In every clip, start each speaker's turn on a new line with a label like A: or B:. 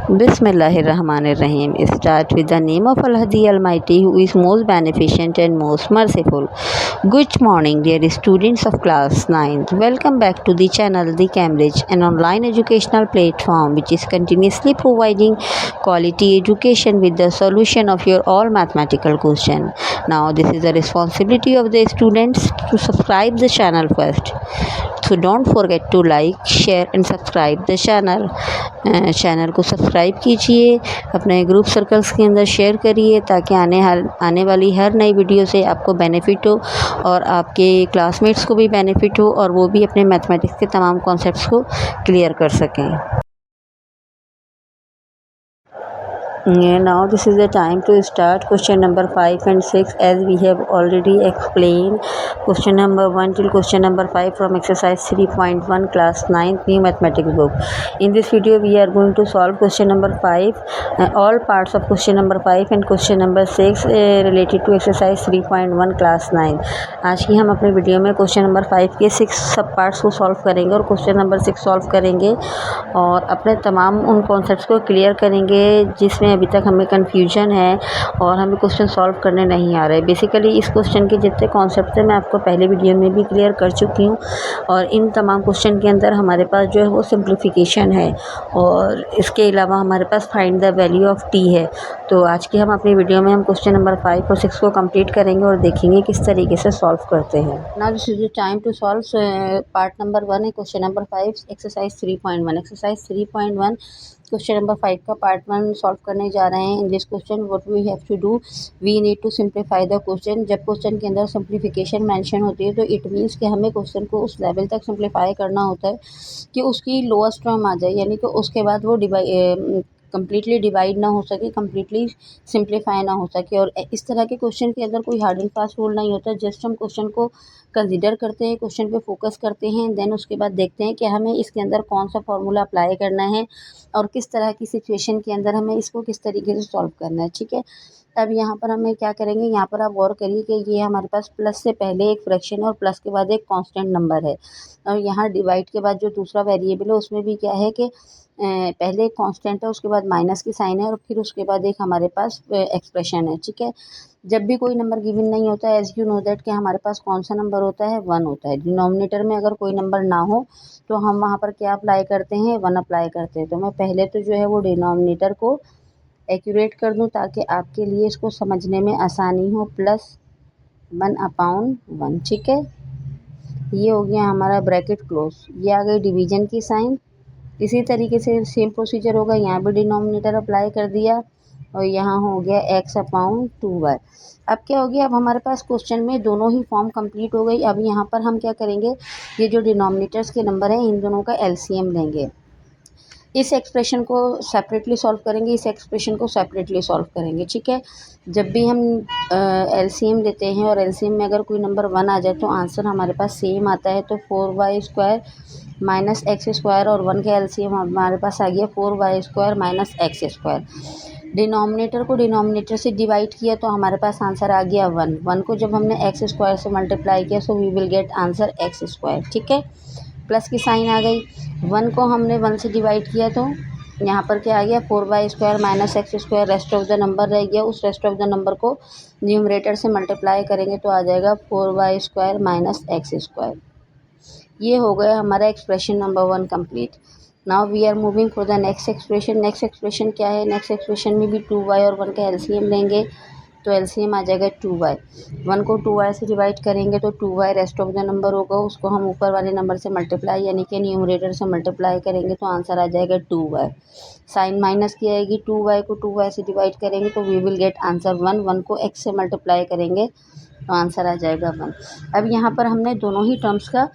A: Bismillahirrahmanirrahim. Start with the name of Allah the Almighty, who is most beneficent and most merciful. Good morning, dear students of class 9th. Welcome back to the channel The Cambridge, an online educational platform which is continuously providing quality education with the solution of your all mathematical question. Now, this is the responsibility of the students to subscribe the channel first. So don't forget to like, share and subscribe the channel. Channel को subscribe कीजिए, अपने group circles के अंदर share करिए ताकि आने वाली हर नई वीडियो से आपको बेनिफिट हो और आपके क्लासमेट्स को भी बेनिफिट हो और वो भी अपने मैथमेटिक्स के तमाम कॉन्सेप्ट्स को क्लियर कर सकें। Now this is the time to start question number 5 and 6 as we have already explained question number 1 till question number 5 from exercise 3.1 class 9th new mathematics book. In this video we are going to solve question number 5, all parts of question number 5 and question number 6 related to exercise 3.1 class 9. आज की हम अपने video में question number 5 के 6 सब parts को solve करेंगे और क्वेश्चन नंबर 6 सॉल्व करेंगे और अपने तमाम उन कॉन्सेप्ट्स को क्लियर करेंगे जिसमें अभी तक हमें कन्फ्यूजन है और हमें क्वेश्चन सॉल्व करने नहीं आ रहे। बेसिकली इस क्वेश्चन के जितने कॉन्सेप्ट थे मैं आपको पहले वीडियो में भी क्लियर कर चुकी हूँ और इन तमाम क्वेश्चन के अंदर हमारे पास जो है वो सिंप्लीफिकेशन है और इसके अलावा हमारे पास find the value of T है। तो आज की हम अपनी वीडियो में हम क्वेश्चन नंबर 5 और 6 को कंप्लीट करेंगे और देखेंगे किस तरीके से सॉल्व करते हैं। Now this is the time to solve part number 1 है question number 5 exercise 3.1। Exercise 3.1 question number 5 का पार्ट 1 सॉल्व करने जा रहे हैं। In this question what we have to do, we need to simplify the question. जब question के अंदर simplification mention होती है तो इट मीन्स कि हमें क्वेश्चन को उस लेवल तक सिंप्लीफाई करना होता है कि उसकी लोएस्ट टर्म आ जाए, यानी कि उसके बाद वो कम्प्लीटली डिवाइड ना हो सके, कम्प्लीटली सिंप्लीफाई ना हो सके। और इस तरह के क्वेश्चन के अंदर कोई हार्ड एंड फास्ट रूल नहीं होता, जस्ट हम क्वेश्चन को कंसीडर करते हैं, क्वेश्चन पे फोकस करते हैं, देन उसके बाद देखते हैं कि हमें इसके अंदर कौन सा फॉर्मूला अप्लाई करना है और किस तरह की सिचुएशन के अंदर हमें इसको किस तरीके से सॉल्व करना है। ठीक है, अब यहाँ पर हमें क्या करेंगे, यहाँ पर आप गौर करिए कि ये हमारे पास प्लस से पहले एक फ्रैक्शन और प्लस के बाद एक कांस्टेंट नंबर है और यहाँ डिवाइड के बाद जो दूसरा वेरिएबल है उसमें भी क्या है कि पहले एक कांस्टेंट है, उसके बाद माइनस की साइन है और फिर उसके बाद एक हमारे पास एक्सप्रेशन है। ठीक है, जब भी कोई नंबर गिवन नहीं होता है एज यू नो दैट कि हमारे पास कौन सा नंबर होता है, 1 होता है। डिनोमिनेटर में अगर कोई नंबर ना हो तो हम वहाँ पर क्या अप्लाई करते हैं, 1 अप्लाई करते हैं। तो मैं पहले तो जो है वो डिनोमिनेटर को एक्यूरेट कर दूं ताकि आपके लिए इसको समझने में आसानी हो, +1/1। ठीक है, ये हो गया हमारा ब्रैकेट क्लोज, ये आ गई डिवीजन की साइन। इसी तरीके से सेम प्रोसीजर होगा, यहाँ भी डिनोमिनेटर अप्लाई कर दिया और यहाँ हो गया x/2y। अब क्या हो गया, अब हमारे पास क्वेश्चन में दोनों ही फॉर्म कंप्लीट हो गई। अब यहाँ पर हम क्या करेंगे, ये जो डिनोमिनेटर्स के नंबर हैं इन दोनों का एलसीएम लेंगे, इस एक्सप्रेशन को सेपरेटली सॉल्व करेंगे, इस एक्सप्रेशन को सेपरेटली सॉल्व करेंगे। ठीक है, जब भी हम एलसीएम लेते हैं और एलसीएम में अगर कोई नंबर 1 आ जाए तो आंसर हमारे पास सेम आता है। तो 4y² - x² और 1 का एलसीएम हमारे पास आ गया 4y² - x²। डिनोमिनेटर को डिनोमिनेटर से डिवाइड किया तो हमारे पास आंसर आ गया 1। 1 को जब हमने x² से मल्टीप्लाई किया so we will get answer x²। ठीक है, प्लस की साइन आ गई। 1 को हमने 1 से डिवाइड किया तो यहाँ पर क्या आ गया, 4y² - x²। Rest of the number रह गया, उस रेस्ट ऑफ द नंबर को न्यूमरेटर से मल्टीप्लाई करेंगे तो आ जाएगा 4y² - x²। ये हो गया हमारा expression number 1 complete. Now we are moving for the next expression. Next expression क्या है, नेक्स्ट एक्सप्रेशन में भी 2y और 1 का एलसीएम लेंगे तो एलसीएम आ जाएगा 2y। 1 को 2y से डिवाइड करेंगे तो 2y rest of the number होगा, उसको हम ऊपर वाले नंबर से मल्टीप्लाई यानी कि न्यूमरेटर से मल्टीप्लाई करेंगे तो आंसर आ जाएगा 2y। साइन माइनस की आएगी, 2y को 2y से डिवाइड करेंगे तो वी विल गेट आंसर 1। 1 को x से मल्टीप्लाई करेंगे तो आंसर आ जाएगा 1। अब यहाँ पर हमने दोनों ही टर्म्स का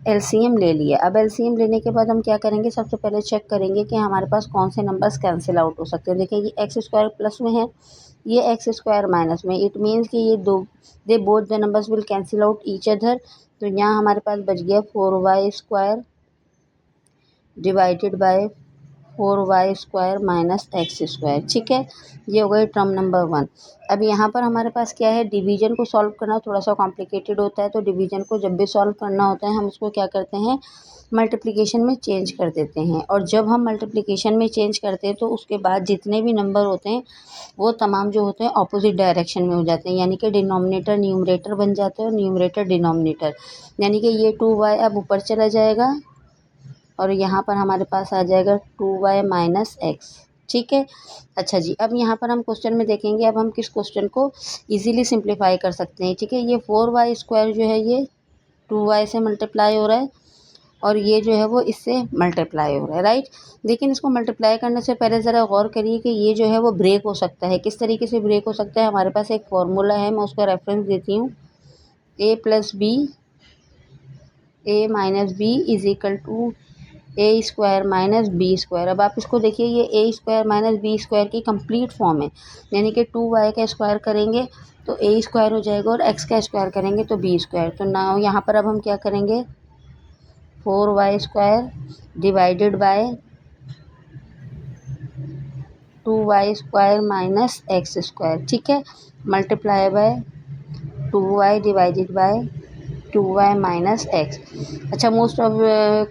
A: एलसीएम ले लिया। अब एलसीएम लेने के बाद हम क्या करेंगे, सबसे पहले चेक करेंगे कि हमारे पास कौन से नंबर्स कैंसिल आउट हो सकते हैं। देखिए ये x² प्लस में है, ये x² माइनस में, इट मीन्स कि ये they both the numbers will cancel out each other. तो यहाँ हमारे पास बच गया 4y² divided by 4y² - x²। ठीक है, ये हो गई टर्म नंबर 1। अब यहाँ पर हमारे पास क्या है, डिवीजन को सॉल्व करना थोड़ा सा कॉम्प्लिकेटेड होता है। तो डिवीजन को जब भी सॉल्व करना होता है हम उसको क्या करते हैं, मल्टीप्लिकेशन में चेंज कर देते हैं। और जब हम मल्टीप्लिकेशन में चेंज करते हैं तो उसके बाद जितने भी नंबर होते हैं वो तमाम जो होते हैं ऑपोजिट डायरेक्शन में हो जाते हैं, यानी कि डिनोमिनेटर न्यूमरेटर बन जाते हैं और न्यूमरेटर डिनोमिनेटर। यानी कि ये 2y अब ऊपर चला जाएगा और यहाँ पर हमारे पास आ जाएगा 2y माइनस एक्स। ठीक है। अच्छा जी, अब यहाँ पर हम क्वेश्चन में देखेंगे अब हम किस क्वेश्चन को इजीली सिंप्लीफाई कर सकते हैं। ठीक है, ये 4y स्क्वायर जो है ये 2y से मल्टीप्लाई हो रहा है और ये जो है वो इससे मल्टीप्लाई हो रहा है, राइट। लेकिन इसको मल्टीप्लाई करने से पहले ज़रा गौर करिए कि ये जो है वो ब्रेक हो सकता है। किस तरीके से ब्रेक हो सकता है, हमारे पास एक फॉर्मूला है, मैं उसका रेफरेंस देती हूँ। a plus B a minus B is equal to A square minus B square. अब आप इसको देखिए, ये A square minus B square की कंप्लीट फॉर्म है, यानी कि 2y का स्क्वायर करेंगे तो ए स्क्वायर हो जाएगा और x का स्क्वायर करेंगे तो बी स्क्वायर। तो ना यहाँ पर अब हम क्या करेंगे, 4y square divided bye 2y square minus x square. ठीक है, multiply by 2y divided by 2y minus x. अच्छा, मोस्ट ऑफ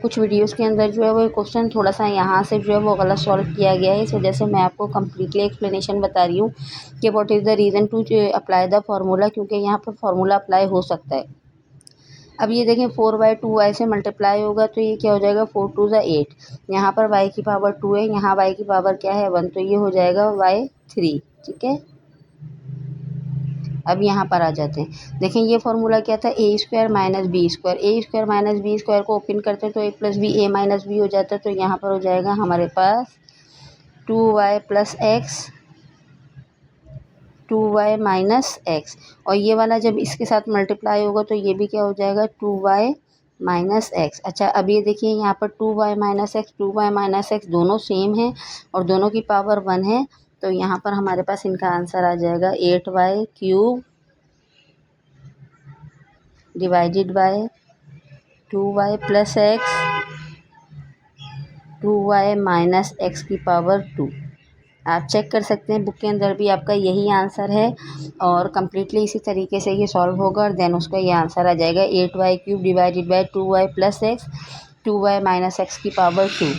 A: कुछ वीडियोस के अंदर जो है वो क्वेश्चन थोड़ा सा यहाँ से जो है वो गलत सॉल्व किया गया है, इस वजह से मैं आपको कम्प्लीटली एक्सप्लेनेशन बता रही हूँ कि what is the reason to apply the formula, क्योंकि यहाँ पर फार्मूला अप्लाई हो सकता है। अब ये देखें 4y 2y से मल्टीप्लाई होगा तो ये क्या हो जाएगा, 4 2 ज़ा 8। यहाँ पर y की पावर 2 है, यहाँ y की पावर क्या है 1, तो ये हो जाएगा y3। ठीक है, अब यहाँ पर आ जाते हैं। देखें ये फार्मूला क्या था, ए स्क्वायर माइनस बी स्क्वायर। ए स्क्वायर माइनस बी स्क्वायर को ओपन करते हैं तो A plus B A minus B हो जाता है। तो यहाँ पर हो जाएगा हमारे पास 2y plus x 2y minus x, और ये वाला जब इसके साथ मल्टीप्लाई होगा तो ये भी क्या हो जाएगा 2y माइनस एक्स। अच्छा, अब ये देखिए यहाँ पर 2y minus x 2y minus x दोनों सेम हैं और दोनों की पावर 1 है, तो यहाँ पर हमारे पास इनका आंसर आ जाएगा 8y cube divided by 2y plus x 2y minus x की पावर 2। आप चेक कर सकते हैं बुक के अंदर भी आपका यही आंसर है और कम्प्लीटली इसी तरीके से ये सॉल्व होगा और देन उसका ये आंसर आ जाएगा 8y cube divided by 2y plus x 2y minus x की पावर 2।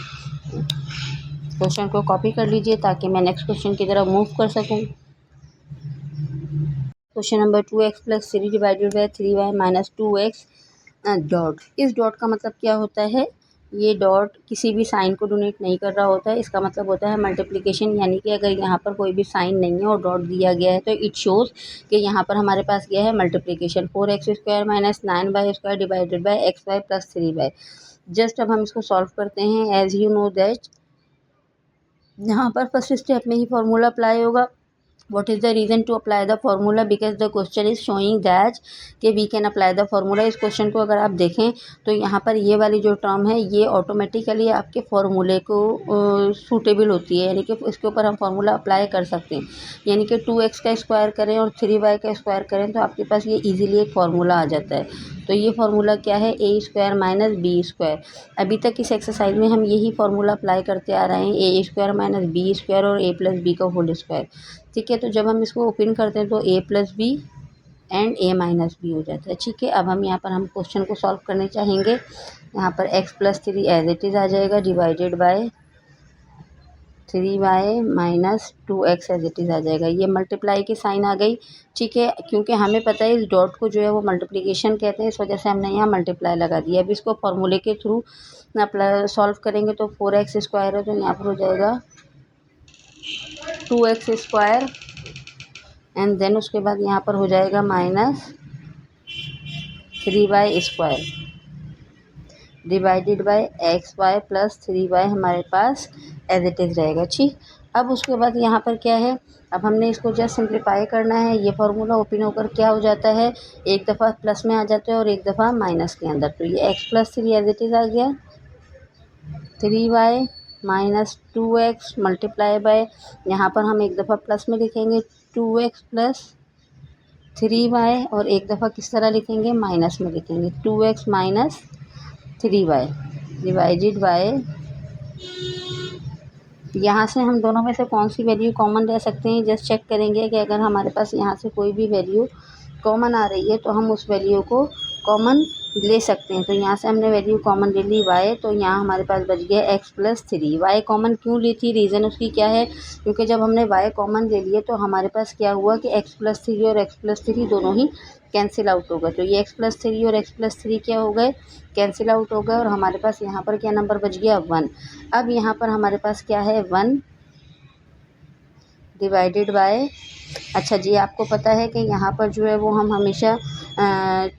A: क्वेश्चन को कॉपी कर लीजिए ताकि मैं नेक्स्ट क्वेश्चन की तरफ मूव कर सकूं। Question number 2x plus 3 divided by 3y minus 2x dot. इस डॉट का मतलब क्या होता है, ये डॉट किसी भी साइन को डोनेट नहीं कर रहा होता है, इसका मतलब होता है मल्टीप्लिकेशन। यानी कि अगर यहाँ पर कोई भी साइन नहीं है और डॉट दिया गया है तो इट शोज़ कि यहाँ पर हमारे पास क्या है multiplication. 4x square minus 9y square divided bye xy plus 3y। Just अब हम इसको सॉल्व करते हैं। एज यू नो दैट यहाँ पर फर्स्ट स्टेप में ही फार्मूला अप्लाई होगा। What is the reason to apply the formula? Because the question is showing that कि we can apply the formula। इस क्वेश्चन को अगर आप देखें तो यहाँ पर ये वाली जो टर्म है ये ऑटोमेटिकली आपके फॉर्मूले को सूटेबल होती है, यानी कि इसके ऊपर हम फार्मूला अप्लाई कर सकते हैं। यानी कि 2x का स्क्वायर करें और 3y का स्क्वायर करें तो आपके पास ये इजीली एक फार्मूला आ जाता है। तो ये फार्मूला क्या है, ए स्क्वायर माइनस बी स्क्वायर। अभी तक इस एक्सरसाइज में हम यही फार्मूला अप्लाई करते आ रहे हैं, ए स्क्वायर माइनस बी स्क्वायर और ए प्लस बी का होल स्क्वायर। ठीक है, तो जब हम इसको ओपन करते हैं तो A plus B and A minus B हो जाता है। ठीक है, अब हम यहाँ पर हम क्वेश्चन को सॉल्व करने चाहेंगे। यहाँ पर x plus 3 as it is आ जाएगा divided by 3y minus 2x as it is आ जाएगा। ये मल्टीप्लाई की साइन आ गई। ठीक है, क्योंकि हमें पता है इस डॉट को जो है वो मल्टीप्लिकेशन कहते हैं, इस वजह से हमने यहाँ मल्टीप्लाई लगा दिया। अब इसको फॉर्मूले के थ्रू अप्लाई सॉल्व करेंगे तो 4x स्क्वायर है तो यहाँ पर हो जाएगा 2x स्क्वायर एंड देन उसके बाद यहाँ पर हो जाएगा minus 3y square divided bye xy plus 3y हमारे पास एज इट इज़ रहेगा। ठीक, अब उसके बाद यहाँ पर क्या है, अब हमने इसको जस्ट सिंप्लीफाई करना है। ये फार्मूला ओपन होकर क्या हो जाता है, एक दफ़ा प्लस में आ जाता है और एक दफ़ा माइनस के अंदर। तो ये x plus 3 as it is आ गया 3y minus 2x multiply by, यहाँ पर हम एक दफ़ा प्लस में लिखेंगे 2x प्लस 3y और एक दफ़ा किस तरह लिखेंगे, माइनस में लिखेंगे 2x minus 3y divided by, यहाँ से हम दोनों में से कौन सी वैल्यू कॉमन रह सकते हैं जस्ट चेक करेंगे कि अगर हमारे पास यहाँ से कोई भी वैल्यू कॉमन आ रही है तो हम उस वैल्यू को कॉमन ले सकते हैं। तो यहाँ से हमने वैल्यू कॉमन ले ली y, तो यहाँ हमारे पास बच गया x+3। y कॉमन क्यों ली थी, रीज़न उसकी क्या है, क्योंकि जब हमने y कॉमन ले लिए तो हमारे पास क्या हुआ कि x+3 और x+3 दोनों ही कैंसिल आउट हो गए। तो ये x+3 और x+3 क्या हो गए, कैंसिल आउट हो गए, और हमारे पास यहाँ पर क्या नंबर बच गया, 1। अब यहाँ पर हमारे पास क्या है, 1 डिवाइडेड बाय, अच्छा जी आपको पता है कि यहाँ पर जो है वो हम हमेशा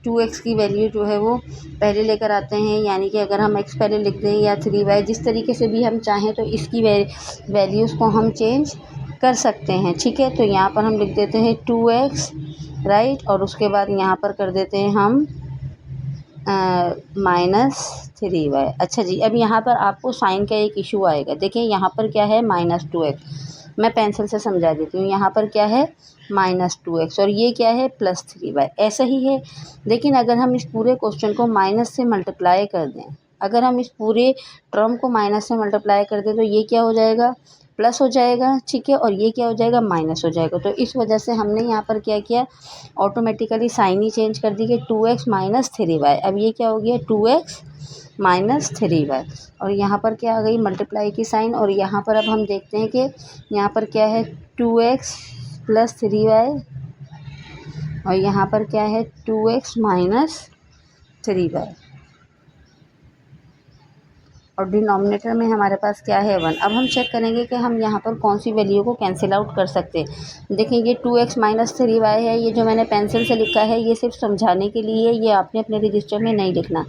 A: 2x की वैल्यू जो है वो पहले लेकर आते हैं, यानी कि अगर हम x पहले लिख दें या 3y, जिस तरीके से भी हम चाहें तो इसकी वैल्यूज़ को हम चेंज कर सकते हैं। ठीक है, तो यहाँ पर हम लिख देते हैं 2x, राइट, और उसके बाद यहाँ पर कर देते हैं हम -3y। अच्छा जी, अब यहाँ पर आपको साइन का एक इशू आएगा। देखिए यहाँ पर क्या है, -2x, मैं पेंसिल से समझा देती हूँ। यहाँ पर क्या है, -2x, और ये क्या है, +3y, ऐसा ही है। लेकिन अगर हम इस पूरे क्वेश्चन को माइनस से मल्टीप्लाई कर दें, अगर हम इस पूरे टर्म को माइनस से मल्टीप्लाई कर दें तो ये क्या हो जाएगा, प्लस हो जाएगा। ठीक है, और ये क्या हो जाएगा, माइनस हो जाएगा। तो इस वजह से हमने यहाँ पर क्या किया, ऑटोमेटिकली साइन ही चेंज कर दी कि 2x - 3y। अब ये क्या हो गया, 2x - 3y, और यहाँ पर क्या आ गई, मल्टीप्लाई की साइन। और यहाँ पर अब हम देखते हैं कि यहाँ पर क्या है, 2x + 3y, और यहाँ पर क्या है, 2x - 3y, और डिनोमिनेटर में हमारे पास क्या है, 1। अब हम चेक करेंगे कि हम यहाँ पर कौन सी वैल्यू को कैंसिल आउट कर सकते हैं। देखिए ये 2x - 3y है, ये जो मैंने पेंसिल से लिखा है ये सिर्फ समझाने के लिए, ये आपने अपने रजिस्टर में नहीं लिखना।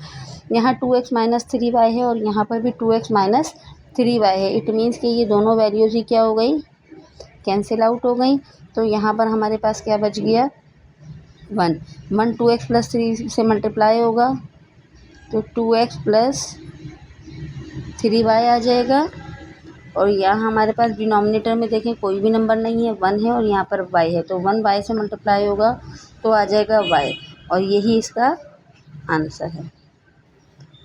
A: यहाँ 2x - 3y है और यहाँ पर भी 2x - 3y है। इट मीन्स कि ये दोनों वैल्यूज़ ही क्या हो गई, कैंसिल आउट हो गई। तो यहाँ पर हमारे पास क्या बच गया, 1 2x + 3 से मल्टीप्लाई होगा तो 2x + 3y आ जाएगा। और यहाँ हमारे पास डिनोमिनेटर में देखें कोई भी नंबर नहीं है, 1 है, और यहाँ पर y है, तो 1 y से मल्टीप्लाई होगा तो आ जाएगा y, और यही इसका आंसर है।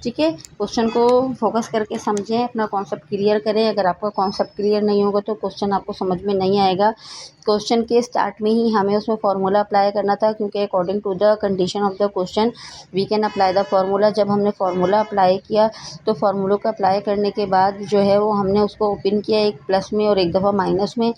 A: ठीक है, क्वेश्चन को फोकस करके समझें, अपना कॉन्सेप्ट क्लियर करें। अगर आपका कॉन्सेप्ट क्लियर नहीं होगा तो क्वेश्चन आपको समझ में नहीं आएगा। क्वेश्चन के स्टार्ट में ही हमें उसमें फार्मूला अप्लाई करना था, क्योंकि according to the condition of the question we can apply the formula. जब हमने फार्मूला अप्लाई किया तो फार्मूलों को अप्लाई करने के बाद जो है वो हमने उसको ओपन किया, एक प्लस में और एक दफ़ा माइनस में।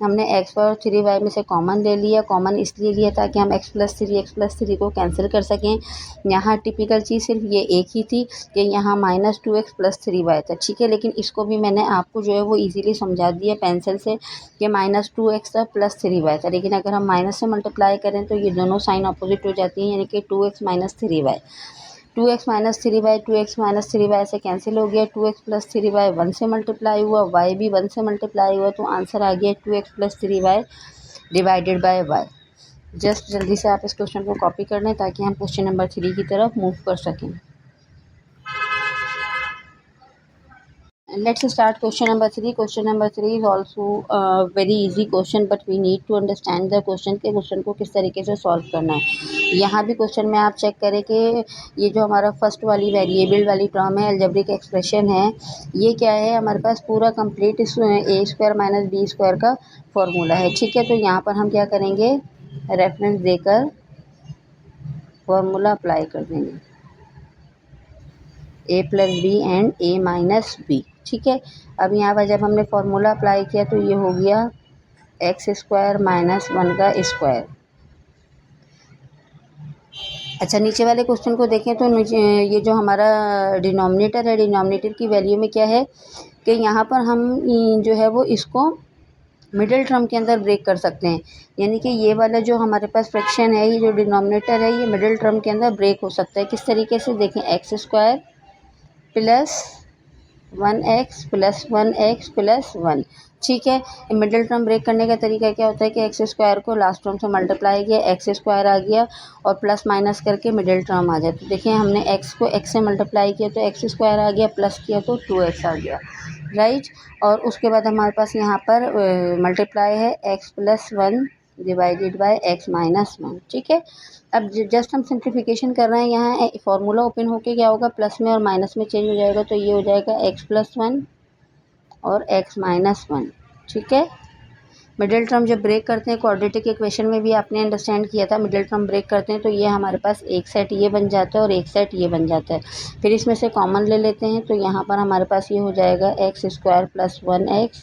A: हमने x और 3y में से कॉमन ले लिया। कॉमन इसलिए लिया ताकि हम x+3 को कैंसिल कर सकें। यहाँ टिपिकल चीज़ सिर्फ ये एक ही थी कि यहाँ -2x + 3y था। ठीक है, लेकिन इसको भी मैंने आपको जो है वो इजीली समझा दिया पेंसिल से कि -2x था + 3y था। लेकिन अगर हम माइनस से मल्टीप्लाई करें तो ये दोनों साइन अपोजिट हो जाती हैं, यानी कि 2x - 3y, 2x - 3y, 2x - 3y से कैंसिल हो गया। 2x + 3y 1 से मल्टीप्लाई हुआ, y भी 1 से मल्टीप्लाई हुआ, तो आंसर आ गया 2x + 3y divided by y। Just जल्दी से आप इस क्वेश्चन को कॉपी कर लें ताकि हम क्वेश्चन नंबर 3 की तरफ मूव कर सकें। Let's start question number 3. Question number 3 is also a very easy question, but we need to understand the question के क्वेश्चन को किस तरीके से सॉल्व करना है। यहाँ भी क्वेश्चन में आप चेक करें कि ये जो हमारा फर्स्ट वाली वेरिएबल वाली टर्म है, अलजेब्रिक एक्सप्रेशन है, ये क्या है, हमारे पास पूरा कंप्लीट a² - b² का फॉर्मूला है। ठीक है, तो यहाँ पर हम क्या करेंगे, रेफरेंस देकर फॉर्मूला अप्लाई कर देंगे, a + b and a - b। ठीक है, अब यहाँ पर जब हमने फार्मूला अप्लाई किया तो ये हो गया x² - 1 का स्क्वायर। अच्छा, नीचे वाले क्वेश्चन को देखें तो नीचे ये जो हमारा डिनोमिनेटर है, डिनोमिनेटर की वैल्यू में क्या है कि यहाँ पर हम जो है वो इसको मिडिल टर्म के अंदर ब्रेक कर सकते हैं, यानी कि ये वाला जो हमारे पास फ्रैक्शन है, ये जो डिनोमिनेटर है, ये मिडिल टर्म के अंदर ब्रेक हो सकता है। किस तरीके से, देखें, x² + 1x + 1x + 1। ठीक है, मिडिल टर्म ब्रेक करने का तरीका क्या होता है कि x² को लास्ट टर्म से मल्टीप्लाई किया, x² आ गया, और प्लस माइनस करके मिडिल टर्म आ जाए। तो देखिए हमने x को x से मल्टीप्लाई किया तो x² आ गया, प्लस किया तो 2x आ गया, राइट। और उसके बाद हमारे पास यहाँ पर मल्टीप्लाई है x + 1 डिवाइडेड बाय x - 1। ठीक है, अब जस्ट हम सिंप्लीफिकेशन कर रहे हैं। यहाँ फार्मूला ओपन होके क्या होगा, प्लस में और माइनस में चेंज हो जाएगा, तो ये हो जाएगा x + 1 और x - 1। ठीक है, मिडिल टर्म जब ब्रेक करते हैं, क्वाड्रेटिक इक्वेशन में भी आपने अंडरस्टैंड किया था, मिडिल टर्म ब्रेक करते हैं तो ये हमारे पास एक सेट ये बन जाता है और एक सेट ये बन जाता है। फिर इसमें से कॉमन ले लेते हैं तो यहाँ पर हमारे पास ये हो जाएगा एक्स स्क्वायर प्लस 1x।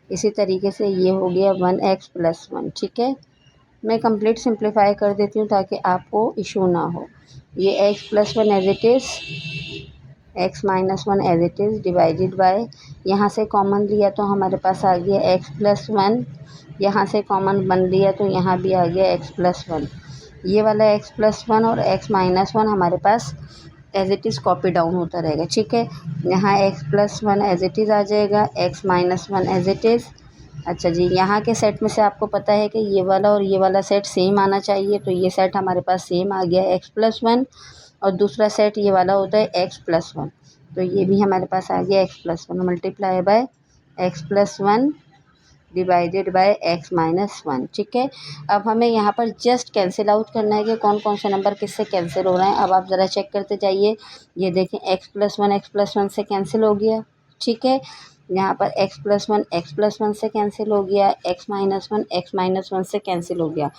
A: इसी तरीके से ये हो गया 1x प्लस 1। ठीक है, मैं कंप्लीट सिंप्लीफाई कर देती हूँ ताकि आपको इशू ना हो। ये x plus 1 as it is, x minus 1 as it is divided by, यहाँ से कॉमन लिया तो हमारे पास आ गया x प्लस 1, यहाँ से कॉमन बन लिया तो यहाँ भी आ गया x प्लस 1। ये वाला x प्लस 1 और x माइनस 1 हमारे पास as it is copy down होता रहेगा। ठीक है, यहाँ x plus 1 as it is आ जाएगा, x minus 1 as it is. अच्छा जी, यहाँ के सेट में से आपको पता है कि ये वाला और ये वाला सेट सेम आना चाहिए, तो ये सेट हमारे पास सेम आ गया x प्लस 1 और दूसरा सेट ये वाला होता है x प्लस 1, तो ये भी हमारे पास आ गया x plus 1 multiply by x plus 1 divided by x minus 1। ठीक है, अब हमें यहाँ पर जस्ट कैंसिल आउट करना है कि कौन कौन से नंबर किससे कैंसिल हो रहे हैं। अब आप ज़रा चेक करते जाइए, ये देखें x प्लस 1 से कैंसिल हो गया। ठीक है, यहाँ पर x प्लस 1 से कैंसिल हो गया, x माइनस 1 से कैंसिल हो गया।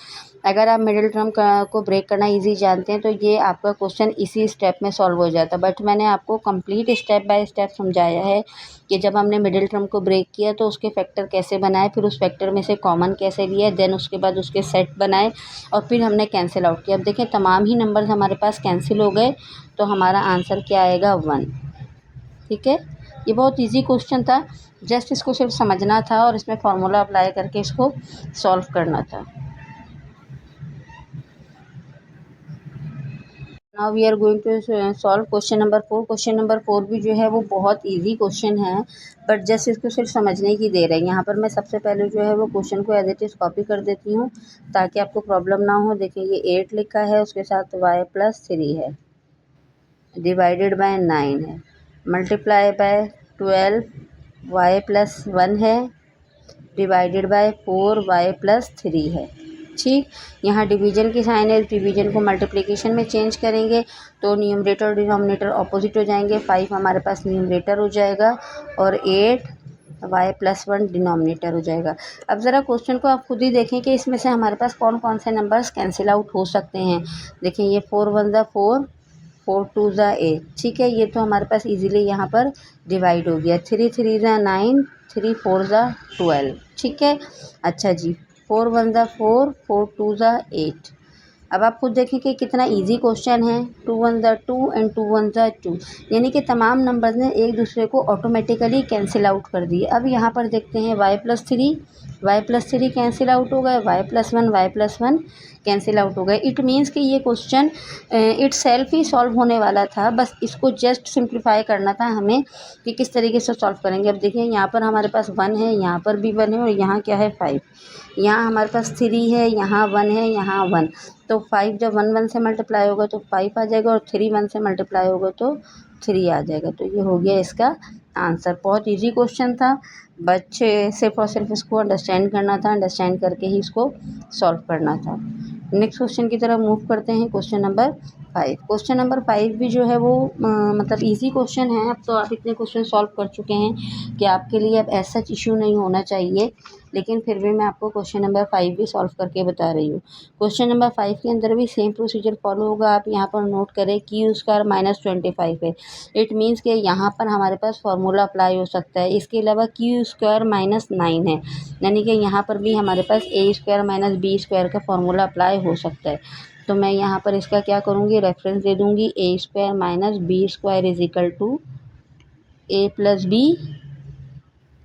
A: अगर आप मिडिल टर्म को ब्रेक करना इजी जानते हैं तो ये आपका क्वेश्चन इसी स्टेप में सॉल्व हो जाता, बट मैंने आपको कंप्लीट स्टेप बाय स्टेप समझाया है कि जब हमने मिडिल टर्म को ब्रेक किया तो उसके फैक्टर कैसे बनाए, फिर उस फैक्टर में से कॉमन कैसे लिया, देन उसके बाद उसके सेट बनाए और फिर हमने कैंसिल आउट किया। अब देखें तमाम ही नंबर्स हमारे पास कैंसिल हो गए, तो हमारा आंसर क्या आएगा 1। ठीक है, ये बहुत इजी क्वेश्चन था, जस्ट इसको सिर्फ समझना था और इसमें फार्मूला अप्लाई करके इसको सॉल्व करना था। Now we are going to solve question number 4। Question number 4 भी जो है वो बहुत इजी क्वेश्चन है, बट जस्ट इसको सिर्फ समझने की देर है। यहाँ पर मैं सबसे पहले जो है वो क्वेश्चन को एज इट इज़ कॉपी कर देती हूँ ताकि आपको प्रॉब्लम ना हो। देखिए ये 8 लिखा है, उसके साथ y प्लस 3 है, डिवाइडेड बाय 9 है, मल्टीप्लाई बाय 12 y प्लस 1 है, डिवाइडेड बाय 4 y प्लस 3 है। ठीक, यहाँ डिवीजन की साइन है, डिवीजन को मल्टीप्लिकेशन में चेंज करेंगे तो न्यूमरेटर और डिनोमिनेटर ऑपोजिट हो जाएंगे। 5 हमारे पास न्यूमरेटर हो जाएगा और 8 y प्लस 1 डिनोमिनेटर हो जाएगा। अब ज़रा क्वेश्चन को आप खुद ही देखें कि इसमें से हमारे पास कौन कौन से नंबर्स कैंसिल आउट हो सकते हैं। देखें ये 4 1 ज़ा 4, 4 2 ज़ा 8। ठीक है, ये तो हमारे पास इजीली यहाँ पर डिवाइड हो गया। 3 3 ज़ा 9, 3 4 ज़ा 12। ठीक है, अच्छा जी, 4 1 ज़ा 4, 4 2 ज़ा 8। अब आप खुद देखें कि कितना इजी क्वेश्चन है। 2 1 ज़ा 2 एंड 2 1 ज़ा 2, यानी कि तमाम नंबर्स ने एक दूसरे को ऑटोमेटिकली कैंसिल आउट कर दिए। अब यहाँ पर देखते हैं y प्लस 3 कैंसिल आउट हो गए, y प्लस 1 कैंसिल आउट हो गए। इट मीन्स कि ये question it self he solve होने वाला था, बस इसको जस्ट सिंप्लीफाई करना था हमें कि किस तरीके से सॉल्व करेंगे। अब देखिए यहाँ पर हमारे पास 1 है, यहाँ पर भी 1 है और यहाँ क्या है 5। यहाँ हमारे पास 3 है, यहाँ 1 है, यहाँ 1, तो 5 जब 1 1 से मल्टीप्लाई होगा तो 5 आ जाएगा और 3 1 से मल्टीप्लाई होगा तो 3 आ जाएगा। तो ये हो गया इसका आंसर। बहुत इजी क्वेश्चन था, बच्चे सिर्फ और सिर्फ इसको अंडरस्टैंड करना था, अंडरस्टैंड करके ही इसको सॉल्व करना था। नेक्स्ट क्वेश्चन की तरफ मूव करते हैं, क्वेश्चन नंबर 5। क्वेश्चन नंबर 5 भी जो है वो मतलब इजी क्वेश्चन है। अब तो आप इतने क्वेश्चन सॉल्व कर चुके हैं कि आपके लिए अब ऐसा इशू नहीं होना चाहिए, लेकिन फिर भी मैं आपको क्वेश्चन नंबर 5 भी सॉल्व करके बता रही हूँ। क्वेश्चन नंबर 5 के अंदर भी सेम प्रोसीजर फॉलो होगा। आप यहाँ पर नोट करें क्यू स्क्वायर माइनस 25 है। इट मीन्स कि यहाँ पर हमारे पास फार्मूला अप्लाई हो सकता है। इसके अलावा क्यू स्क्वायर माइनस 9 है, यानी कि यहाँ पर भी हमारे पास ए स्क्वायर माइनस बी स्क्वायर का फार्मूला अप्लाई हो सकता है। तो मैं यहाँ पर इसका क्या करूँगी, रेफरेंस दे दूँगी, A square minus B square is equal to A plus B,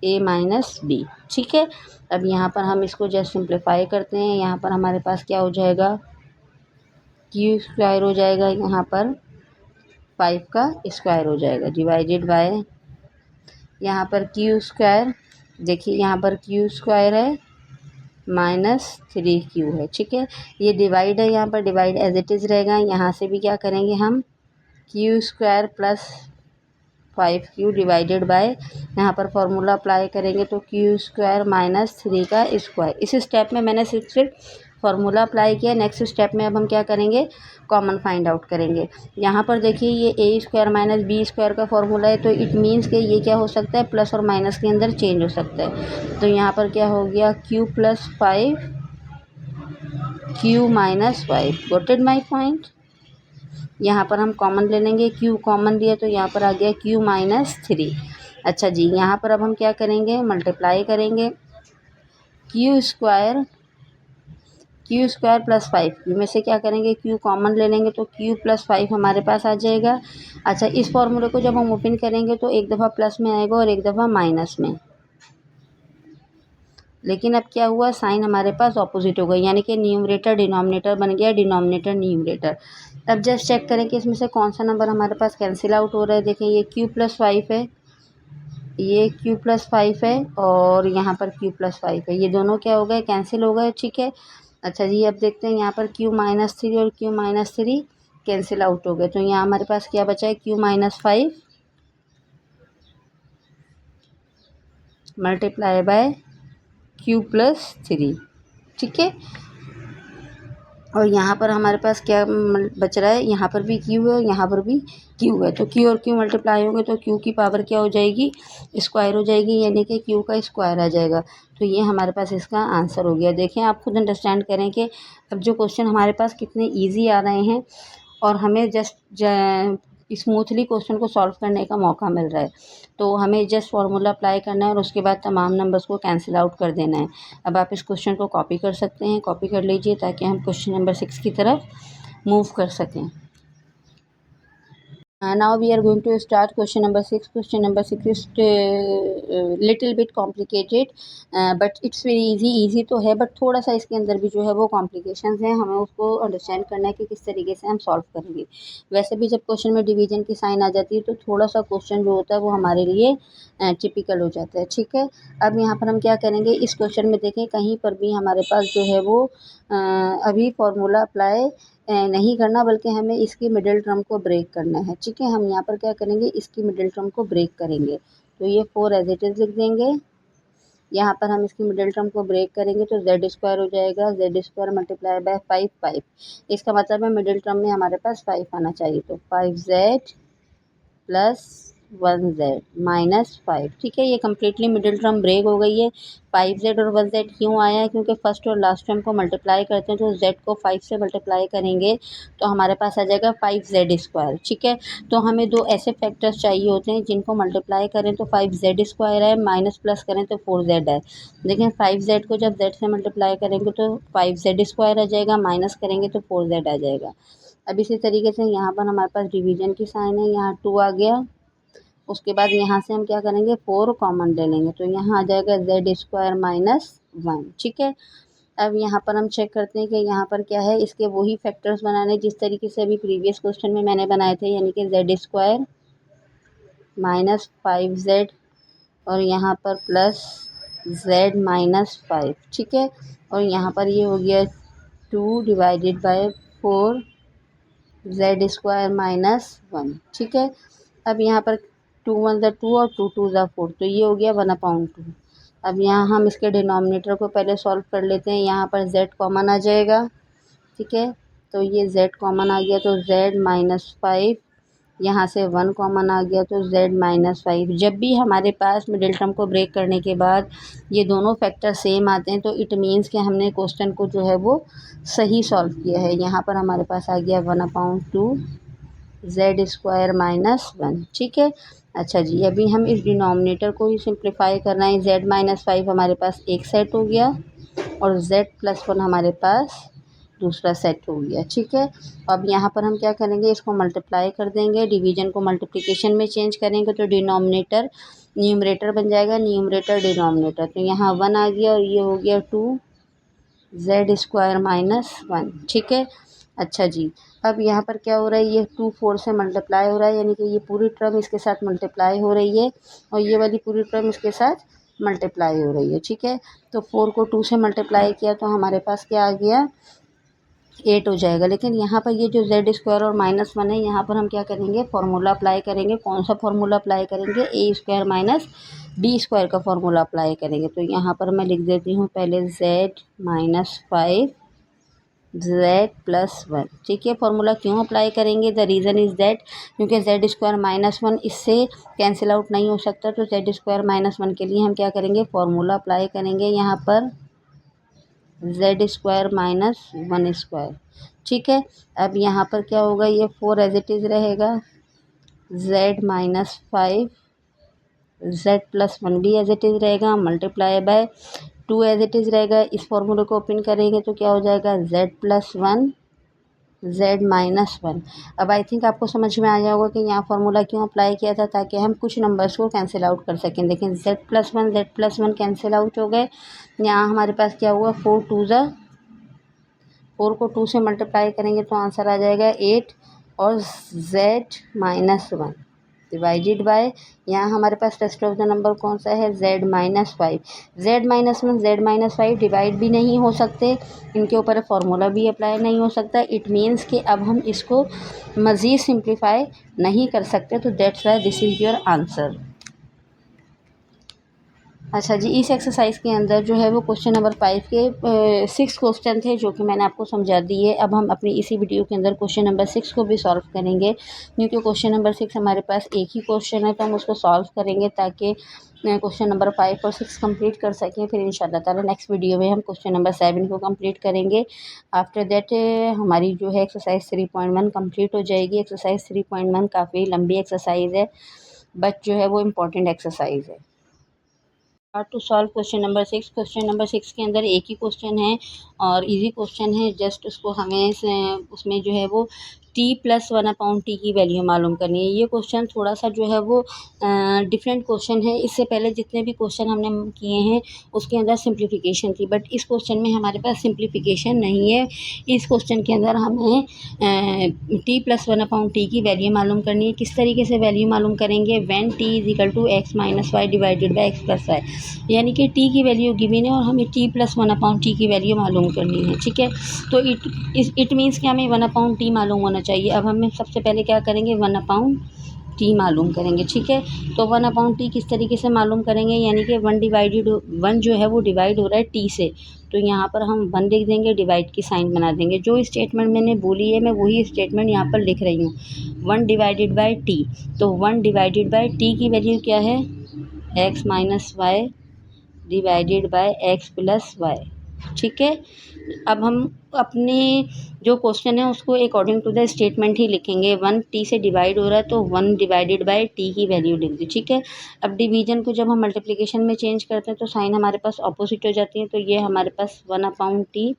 A: A minus B. ठीक है, अब यहाँ पर हम इसको जस्ट सिंप्लीफाई करते हैं। यहाँ पर हमारे पास क्या हो जाएगा, क्यू स्क्वायर हो जाएगा, यहाँ पर 5 का स्क्वायर हो जाएगा, डिवाइडेड बाय यहाँ पर क्यू स्क्वायर, देखिए यहाँ पर क्यू स्क्वायर है माइनस 3q है। ठीक है, ये डिवाइड है, यहाँ पर डिवाइड एज इट इज़ रहेगा। यहाँ से भी क्या करेंगे हम, Q square plus 5q divided by, यहाँ पर फॉर्मूला अप्लाई करेंगे तो क्यू स्क्वायर माइनस 3 का स्क्वायर। इस स्टेप में मैंने सिर्फ फार्मूला अप्लाई किया। नेक्स्ट स्टेप में अब हम क्या करेंगे, कॉमन फाइंड आउट करेंगे। यहाँ पर देखिए ये A square minus B square का फॉर्मूला है, तो इट मीन्स कि ये क्या हो सकता है, प्लस और माइनस के अंदर चेंज हो सकता है। तो यहाँ पर क्या हो गया, Q plus 5 Q minus 5। Got it my point. यहाँ पर हम कॉमन ले लेंगे, क्यू कॉमन लिया तो यहाँ पर आ गया क्यू माइनस 3। अच्छा जी, यहाँ पर अब हम क्या करेंगे, मल्टीप्लाई करेंगे। क्यू स्क्वायर प्लस 5, क्यू में से क्या करेंगे, क्यू कॉमन ले लेंगे तो क्यू प्लस 5 हमारे पास आ जाएगा। अच्छा, इस फॉर्मूले को जब हम ओपन करेंगे तो एक दफ़ा प्लस में आएगा और एक दफ़ा माइनस में, लेकिन अब क्या हुआ, साइन हमारे पास ऑपोजिट हो गई, यानी कि न्यूमरेटर डिनोमिनेटर बन गया, डिनोमिनेटर न्यूमरेटर। अब जस्ट चेक करें कि इसमें से कौन सा नंबर हमारे पास कैंसिल आउट हो रहा है। देखें ये क्यू प्लस 5 है, ये क्यू प्लस 5 है और यहाँ पर क्यू प्लस 5 है, ये दोनों क्या हो गए, कैंसिल हो गए। ठीक है, अच्छा जी, अब देखते हैं यहाँ पर क्यू माइनस 3 और क्यू माइनस 3 कैंसिल आउट हो गए, तो यहाँ हमारे पास क्या बचा है, Q minus 5 multiply by Q plus 3। ठीक है, और यहाँ पर हमारे पास क्या बच रहा है, यहाँ पर भी क्यू है, यहाँ पर भी क्यू है, तो क्यू और क्यू मल्टीप्लाई होंगे तो क्यू की पावर क्या हो जाएगी, स्क्वायर हो जाएगी, यानी कि क्यू का स्क्वायर आ जाएगा। तो ये हमारे पास इसका आंसर हो गया। देखें, आप खुद अंडरस्टैंड करें कि अब जो क्वेश्चन हमारे पास कितने ईजी आ रहे हैं और हमें जस्ट स्मूथली क्वेश्चन को सॉल्व करने का मौका मिल रहा है। तो हमें जस्ट फार्मूला अप्लाई करना है और उसके बाद तमाम नंबर्स को कैंसिल आउट कर देना है। अब आप इस क्वेश्चन को कॉपी कर सकते हैं, कॉपी कर लीजिए ताकि हम क्वेश्चन नंबर 6 की तरफ मूव कर सकें। Now we are going to start question number 6. Question number 6 is little bit complicated, but it's very easy तो है, but थोड़ा सा इसके अंदर भी जो है वो कॉम्प्लिकेशंस हैं, हमें उसको अंडरस्टैंड करना है कि किस तरीके से हम सॉल्व करेंगे। वैसे भी जब क्वेश्चन में डिवीजन की साइन आ जाती है तो थोड़ा सा क्वेश्चन जो होता है वो हमारे लिए टिपिकल हो जाता है। ठीक है, अब यहाँ पर हम क्या करेंगे, इस क्वेश्चन में देखें कहीं पर भी हमारे पास जो है वो अभी फार्मूला अप्लाई नहीं करना, बल्कि हमें इसकी मिडिल टर्म को ब्रेक करना है। ठीक है, हम यहाँ पर क्या करेंगे, इसकी मिडिल टर्म को ब्रेक करेंगे, तो ये 4 एज इट इज़ लिख देंगे। यहाँ पर हम इसकी मिडिल टर्म को ब्रेक करेंगे तो जेड स्क्वायर हो जाएगा, जेड स्क्वायर मल्टीप्लाई बाय 5। इसका मतलब है मिडिल टर्म में हमारे पास 5 आना चाहिए, तो 5z प्लस 1z माइनस 5। ठीक है, ये कम्प्लीटली मिडिल टर्म ब्रेक हो गई है। 5z और 1z क्यों आया है, क्योंकि फर्स्ट और लास्ट टर्म को मल्टीप्लाई करते हैं तो z को 5 से मल्टीप्लाई करेंगे तो हमारे पास आ जाएगा 5z स्क्वायर। ठीक है, तो हमें दो ऐसे फैक्टर्स चाहिए होते हैं जिनको मल्टीप्लाई करें तो 5z स्क्वायर है, माइनस प्लस करें तो 4z है। लेकिन 5z को जब z से मल्टीप्लाई करेंगे तो 5z स्क्वायर आ जाएगा, माइनस करेंगे तो 4z आ जाएगा। अब इसी तरीके से यहाँ पर हमारे पास डिवीजन की साइन है, यहाँ 2 आ गया, उसके बाद यहाँ से हम क्या करेंगे, 4 कॉमन ले लेंगे तो यहाँ आ जाएगा जेड स्क्वायर माइनस 1। ठीक है, अब यहाँ पर हम चेक करते हैं कि यहाँ पर क्या है, इसके वही फैक्टर्स बनाने जिस तरीके से अभी प्रीवियस क्वेश्चन में मैंने बनाए थे, यानी कि जेड स्क्वायर माइनस 5z और यहाँ पर प्लस z माइनस 5। ठीक है, और यहाँ पर ये हो गया 2 divided bye 4 Z square minus 1। ठीक है, अब यहाँ पर 2 1 ज़ा 2 और 2 2 ज़ा 4, तो ये हो गया 1/2। अब यहाँ हम इसके डिनोमिनेटर को पहले सॉल्व कर लेते हैं। यहाँ पर z कॉमन आ जाएगा। ठीक है, तो ये z कॉमन आ गया तो z माइनस 5, यहाँ से 1 कॉमन आ गया तो z माइनस 5। जब भी हमारे पास मिडिल टर्म को ब्रेक करने के बाद ये दोनों फैक्टर सेम आते हैं तो इट मीन्स कि हमने क्वेश्चन को जो है वो सही सॉल्व किया है। यहाँ पर हमारे पास आ गया 1/2 जेड स्क्वायर माइनस 1। ठीक है, अच्छा जी, अभी हम इस डिनोमिनेटर को ही सिंप्लीफाई करना है। z माइनस 5 हमारे पास एक सेट हो गया और z प्लस 1 हमारे पास दूसरा सेट हो गया। ठीक है, अब यहाँ पर हम क्या करेंगे, इसको मल्टीप्लाई कर देंगे, डिवीजन को मल्टीप्लिकेशन में चेंज करेंगे तो डिनोमिनेटर न्यूमरेटर बन जाएगा, न्यूमरेटर डिनोमिनेटर, तो यहाँ 1 आ गया और ये हो गया 2 जेड स्क्वायर माइनस 1। ठीक है, अच्छा जी, अब यहाँ पर क्या हो रहा है, ये 2 4 से मल्टीप्लाई हो रहा है, यानी कि ये पूरी टर्म इसके साथ मल्टीप्लाई हो रही है और ये वाली पूरी टर्म इसके साथ मल्टीप्लाई हो रही है। ठीक है, तो 4 को 2 से मल्टीप्लाई किया तो हमारे पास क्या आ गया, 8 हो जाएगा। लेकिन यहाँ पर ये जो जेड स्क्वायर और माइनस 1 है, यहाँ पर हम क्या करेंगे, फार्मूला अप्लाई करेंगे। कौन सा फार्मूला अप्लाई करेंगे, ए स्क्वायर माइनस बी स्क्वायर का फार्मूला अप्लाई करेंगे। तो यहाँ पर मैं लिख देती हूँ पहले z माइनस 5 z+1। ठीक है, फॉर्मूला क्यों अप्लाई करेंगे? द रीज़न इज़ दैट क्योंकि z² - 1 इससे कैंसिल आउट नहीं हो सकता, तो z² - 1 के लिए हम क्या करेंगे? फॉर्मूला अप्लाई करेंगे यहाँ पर z² - 1²। ठीक है, अब यहाँ पर क्या होगा? ये 4 एज इट इज़ रहेगा, z-5 z+1 भी एज इट इज़ रहेगा, multiply by 2 as it is रहेगा। इस फॉर्मूले को ओपन करेंगे तो क्या हो जाएगा? z+1 z-1। अब आई थिंक आपको समझ में आ जाएगा कि यहाँ फार्मूला क्यों अप्लाई किया था, ताकि हम कुछ नंबर्स को कैंसिल आउट कर सकें। देखें, z+1 कैंसिल आउट हो गए। यहाँ हमारे पास क्या हुआ? 4 को 2 से मल्टीप्लाई करेंगे तो आंसर आ जाएगा 8 और z-1 डिवाइडेड बाय, यहाँ हमारे पास रेस्ट ऑफ द नंबर कौन सा है? z-5। z-1 z-5 डिवाइड भी नहीं हो सकते, इनके ऊपर फॉर्मूला भी अप्लाई नहीं हो सकता। इट मीन्स कि अब हम इसको मज़ीद सिंप्लीफाई नहीं कर सकते, तो that's why this is your answer. अच्छा जी, इस एक्सरसाइज के अंदर जो है वो क्वेश्चन नंबर 5 के 6 क्वेश्चन थे, जो कि मैंने आपको समझा दिए। अब हम अपनी इसी वीडियो के अंदर क्वेश्चन नंबर 6 को भी सॉल्व करेंगे, क्योंकि क्वेश्चन नंबर 6 हमारे पास एक ही क्वेश्चन है, तो हम उसको सॉल्व करेंगे ताकि क्वेश्चन नंबर 5 और 6 कंप्लीट कर सकें। फिर इंशाल्लाह ताला नेक्स्ट वीडियो में हम क्वेश्चन नंबर 7 को कंप्लीट करेंगे। आफ्टर दैट हमारी जो है एक्सरसाइज 3.1 कंप्लीट हो जाएगी। एक्सरसाइज 3.1 काफ़ी लंबी एक्सरसाइज है, बट जो है वो इम्पॉर्टेंट एक्सरसाइज है। To solve question number 6। Question number 6 के अंदर एक ही क्वेश्चन है और इजी क्वेश्चन है। जस्ट उसको हमें उसमें जो है वो t+1/t की वैल्यू मालूम करनी है। ये क्वेश्चन थोड़ा सा जो है वो डिफरेंट क्वेश्चन है। इससे पहले जितने भी क्वेश्चन हमने किए हैं उसके अंदर सिंप्लीफिकेशन थी, बट इस क्वेश्चन में हमारे पास सिंप्लीफिकेशन नहीं है। इस क्वेश्चन के अंदर हमें t+1/t की वैल्यू मालूम करनी है। किस तरीके से वैल्यू मालूम करेंगे? When t = x - y divided by x + y, यानी कि t की वैल्यू गिवन है और हमें t+1/t की वैल्यू मालूम करनी है। ठीक है, तो इट मीन्स कि हमें 1/t मालूम होना चाहिए। अब हमें सबसे पहले क्या करेंगे? 1/t मालूम करेंगे। ठीक है, तो 1/t किस तरीके से मालूम करेंगे? यानी कि 1 जो है वो डिवाइड हो रहा है t से, तो यहाँ पर हम 1 लिख देंगे, डिवाइड की साइन बना देंगे। जो स्टेटमेंट मैंने बोली है मैं वही स्टेटमेंट यहाँ पर लिख रही हूँ, 1 डिवाइडेड बाई t। तो 1 डिवाइडेड बाई t की वैल्यू क्या है? x - y divided by x + y। ठीक है, अब हम अपने जो क्वेश्चन है उसको अकॉर्डिंग टू द स्टेटमेंट ही लिखेंगे। 1 t से डिवाइड हो रहा है तो 1 डिवाइडेड बाय t की वैल्यू लिख दी। ठीक है, अब डिवीजन को जब हम मल्टीप्लिकेशन में चेंज करते हैं तो साइन हमारे पास ऑपोजिट हो जाती है। तो ये हमारे पास 1/t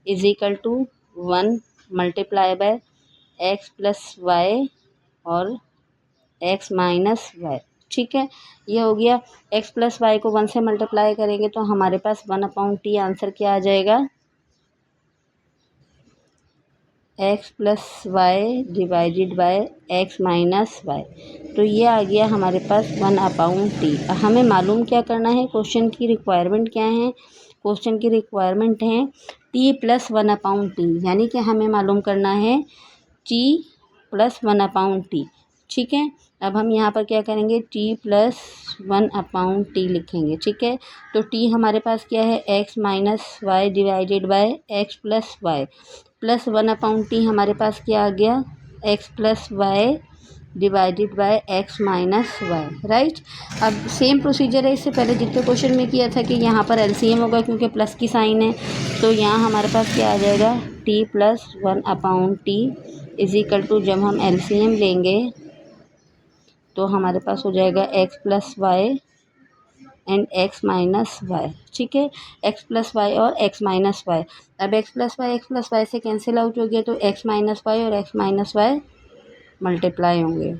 A: = 1 multiply by x + y और x - y। ठीक है, ये हो गया। x + y को 1 से मल्टीप्लाई करेंगे तो हमारे पास 1/t आंसर क्या आ जाएगा? x + y divided by x - y। तो ये आ गया हमारे पास 1/t। हमें मालूम क्या करना है? क्वेश्चन की रिक्वायरमेंट क्या है? क्वेश्चन की रिक्वायरमेंट है t+1/t, यानी कि हमें मालूम करना है t+1/t। ठीक है, अब हम यहाँ पर क्या करेंगे? t+1/t लिखेंगे। ठीक है, तो t हमारे पास क्या है? x - y divided by x + y plus 1/t हमारे पास क्या आ गया? x + y divided by x - y। Right, अब सेम प्रोसीजर है इससे पहले जितने क्वेश्चन में किया था कि यहाँ पर एलसीएम होगा क्योंकि प्लस की साइन है। तो यहाँ हमारे पास क्या आ जाएगा? t+1/t = जब हम एलसीएम लेंगे तो हमारे पास हो जाएगा x + y and x - y। ठीक है, x + y और x - y। अब x + y से कैंसिल आउट हो गया तो x - y और x - y मल्टीप्लाई होंगे,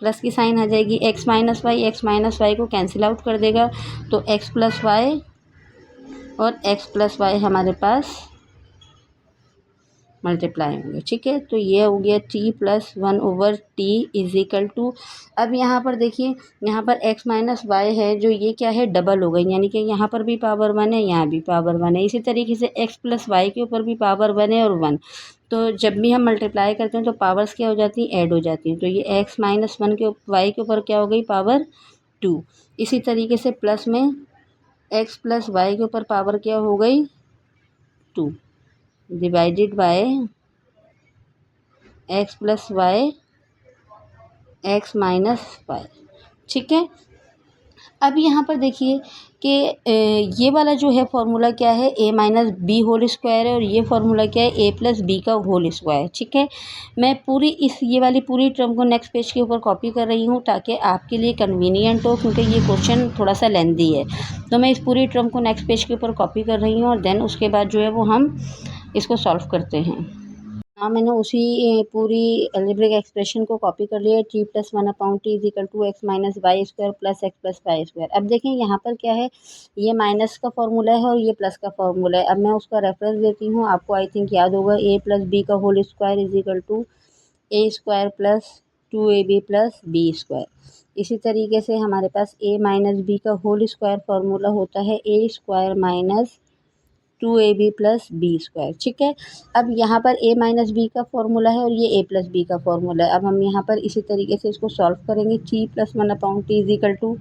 A: प्लस की साइन आ जाएगी। x - y को कैंसिल आउट कर देगा तो x + y और x + y हमारे पास मल्टीप्लाई होंगे। ठीक है, तो ये हो गया t+1/t = अब यहाँ पर देखिए, यहाँ पर x - y है जो ये क्या है? डबल हो गई, यानी कि यहाँ पर भी पावर 1 है, यहाँ भी पावर 1 है। इसी तरीके से x + y के ऊपर भी पावर 1 है और 1। तो जब भी हम मल्टीप्लाई करते हैं तो पावर्स क्या हो जाती हैं? ऐड हो जाती हैं। तो ये x - 1 के y के ऊपर क्या हो गई? पावर 2। इसी तरीके से प्लस में x + y के ऊपर पावर क्या हो गई? 2 divided by x plus Y x minus Y. ठीक है, अब यहाँ पर देखिए कि ये वाला जो है फॉर्मूला क्या है, a minus B whole square है, और ये फॉर्मूला क्या है, a प्लस बी का होल स्क्वायर। ठीक है, मैं पूरी ये वाली पूरी टर्म को नेक्स्ट पेज के ऊपर कॉपी कर रही हूँ ताकि आपके लिए कन्वीनियंट हो, क्योंकि ये क्वेश्चन थोड़ा सा लेंदी है। तो मैं इस पूरी टर्म को नेक्स्ट पेज के ऊपर कॉपी कर रही हूँ और देन उसके बाद जो है वो हम इसको सॉल्व करते हैं। हाँ, मैंने उसी पूरी अलजेब्रिक एक्सप्रेशन को कॉपी कर लिया। T plus 1/t is equal to X minus Y square plus X plus Y square. अब देखें यहाँ पर क्या है, ये माइनस का फॉर्मूला है और ये प्लस का फॉर्मूला है। अब मैं उसका रेफरेंस देती हूँ, आपको आई थिंक याद होगा, a प्लस बी का whole square is equal to a square plus 2ab plus B square. इसी तरीके से हमारे पास a माइनस बी का होल स्क्वायर फार्मूला होता है a square minus 2ab plus B square. ठीक है, अब यहाँ पर a माइनस बी का फॉर्मूला है और ये a प्लस बी का फॉर्मूला है। अब हम यहाँ पर इसी तरीके से इसको सॉल्व करेंगे। t plus 1/t is equal to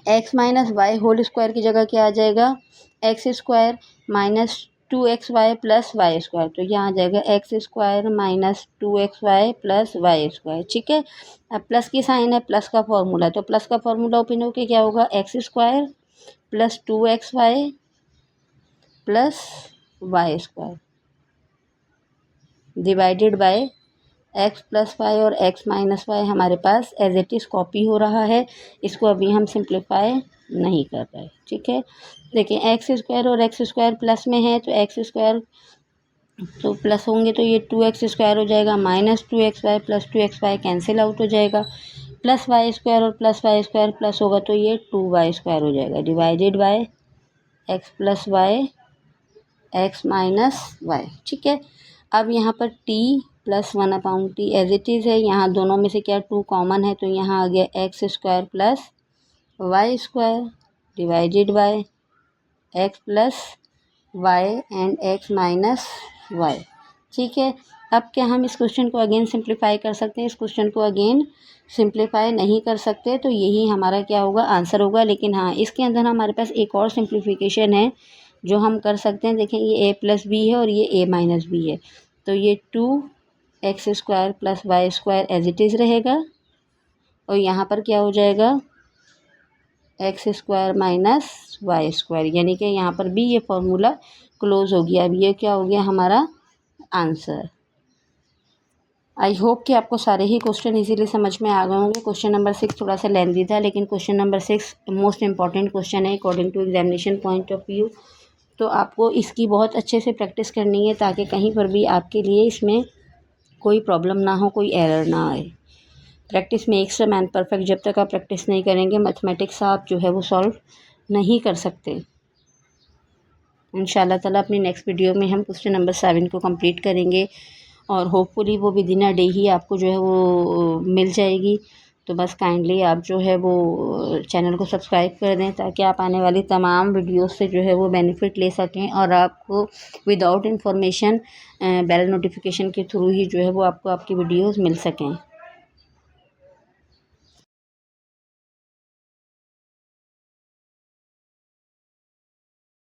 A: X minus Y whole square की जगह क्या आ जाएगा, X square minus 2xy plus Y square. तो यहाँ आ जाएगा X square minus 2xy plus Y square. ठीक है, अब प्लस की साइन है, प्लस का फॉर्मूला है, तो प्लस का फॉर्मूला ओपन होकर क्या होगा, X square plus 2xy plus Y square divided by X plus Y, और एक्स माइनस वाई हमारे पास एज इट इज़ कॉपी हो रहा है, इसको अभी हम सिंप्लीफाई नहीं कर रहे। ठीक है, देखिए एक्स स्क्वायर और एक्स स्क्वायर प्लस में है, तो एक्स स्क्वायर तो प्लस होंगे तो ये 2x स्क्वायर हो जाएगा, minus 2xy plus 2xy cancel out हो जाएगा, प्लस वाई स्क्वायर और प्लस वाई स्क्वायर प्लस होगा तो ये 2y स्क्वायर हो जाएगा, divided by X plus Y X minus Y. ठीक है, अब यहाँ पर t plus 1/t as it is है, यहाँ दोनों में से क्या 2 कॉमन है, तो यहाँ आ गया X square plus Y square divided by X plus Y and X minus Y. ठीक है, अब क्या हम इस क्वेश्चन को अगेन सिंप्लीफाई कर सकते हैं, इस क्वेश्चन को अगेन सिंप्लीफाई नहीं कर सकते, तो यही हमारा क्या होगा, आंसर होगा। लेकिन हाँ, इसके अंदर हमारे पास एक और सिंप्लीफिकेशन है जो हम कर सकते हैं। देखें, ये a प्लस बी है और ये a माइनस बी है, तो ये 2x square plus Y square as it is रहेगा, और यहाँ पर क्या हो जाएगा, X square minus Y square, यानी कि यहाँ पर भी ये फॉर्मूला क्लोज हो गया। अब ये क्या हो गया, हमारा आंसर। आई होप कि आपको सारे ही क्वेश्चन इजीली समझ में आ गए होंगे। क्वेश्चन नंबर 6 थोड़ा सा लेंदी था, लेकिन question number 6 most important question है according to examination point of view. तो आपको इसकी बहुत अच्छे से प्रैक्टिस करनी है ताकि कहीं पर भी आपके लिए इसमें कोई प्रॉब्लम ना हो, कोई एरर ना आए। Practice makes a man perfect, जब तक आप प्रैक्टिस नहीं करेंगे मैथमेटिक्स आप जो है वो सॉल्व नहीं कर सकते। इंशाल्लाह ताला अपनी नेक्स्ट वीडियो में हम क्वेश्चन नंबर 7 को कंप्लीट करेंगे और होपफुली वो विद इन अ डे ही आपको जो है वो मिल जाएगी। तो बस काइंडली आप जो है वो चैनल को सब्सक्राइब कर दें ताकि आप आने वाली तमाम वीडियोस से जो है वो बेनिफिट ले सकें और आपको विदाउट इन्फॉर्मेशन बेल नोटिफिकेशन के थ्रू ही जो है वो आपको आपकी वीडियोस मिल सकें।